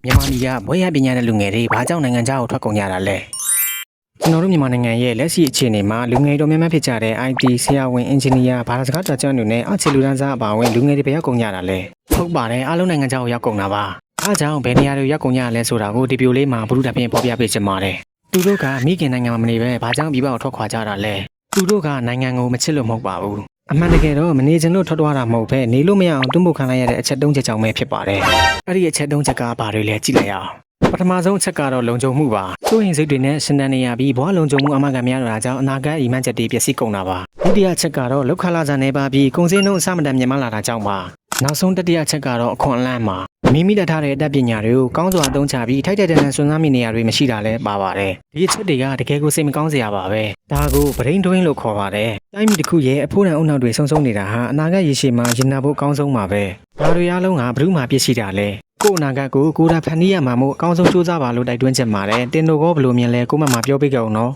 မြန်မာပြည်ကဘွဲရပညာတဲ့လူငယ်တွေဘာကြောင့်နိုင်ငံခြားကိုထွက်ကုန်ကြတာလဲကျွန်တော်တို့မြန်မာနိုင်ငံရဲ့လက်ရှိအခြေအနေမှာလူငယ်တော်များများဖြစ်ကြတဲ့ IT ဆရာဝန် Engineer ဘာသာစကားတကြွတွေနဲ့အခြေလူတန်းစားအပါအဝင်လူငယ်တွေပဲရောက်ကုန်ကြတာလဲဟုတ်ပါတယ်အားလုံးနိုင်ငံခြားကိုရောက်ကုန်တာပါအားကြောင့်ဘယ်နေရာတွေရောက်ကုန်ကြရလဲဆိုတာကိုဒီဗီဒီယိုလေးမှာဘုရုဒဖြင့်ဖော်ပြပေးချင်ပါတယ်သူတို့ကမိခင်နိုင်ငံမှာမနေပဲဘာကြောင့်ပြည်ပကိုထွက်ခွာကြတာလဲသူတို့ကနိုင်ငံကိုမချစ်လို့မဟုတ်ပါဘူးအမှန်တကယ်တော့မနေချင်လို့ထွက်သွားတာမဟုတ်ပဲနေလို့မရအောင်တွန်းပို့ခံလိုက်ရတဲ့အချက်၃ချက်ကြောင့်ပဲဖြစ်ပါတယ်အဲ့ဒီအချက်၃ချက်ကဘာတွေလဲကြည့်လိုက်အောင်ပထမဆုံးအချက်ကတော့လုံခြုံမှုပါစိုးရင်စိတ်တွေနဲ့စဉ်းတန်းနေရပြီးဘဝလုံခြုံမှုအမှန်ကန်များတော့တာကြောင့်အနာဂတ်အီမန်ချက်တွေပျက်စီးကုန်တာပါဒုတိယချက်ကတော့လောက်ခလာစာနေပါပြီးကုန်စည်နှုန်းအဆမတန်မြင့်မားလာတာကြောင့်ပါနောက်ဆုံးတတိယချက်ကတော့အခွန်အလန့်မှာမိမိတက်ထားတဲ့အတတ်ပညာတွေကိုကောင်းစွာအသုံးချပြီးထိုက်တဲ့တန်တန်စွမ်းစားမိနေရတွေမရှိတာလဲပါပါတယ်ဒီအချက်တွေကတကယ်ကိုစိတ်မကောင်းစရာပါပဲဒါကိုဗရိန်တွင်းလို့ခေါ်ပါတယ်တိုင်းပြည်တစ်ခုရဲ့အဖို့တန်အုံနောက်တွေဆုံဆုံနေတာဟာအနာဂတ်ရေရှည်မှာရင်နာဖို့အကောင်းဆုံးပါပဲဒါတွေအားလုံးကဘယ်သူမှပြည့်ရှိတာလဲကို့အနာဂတ်ကိုကိုယ်တိုင်ဖန်တီးရမှာမို့အကောင်းဆုံးစူးစမ်းပါလို့တိုက်တွန်းချင်ပါတယ်တင်တို့ကဘယ်လိုမြင်လဲကိုမမပြောပြကြအောင်နော်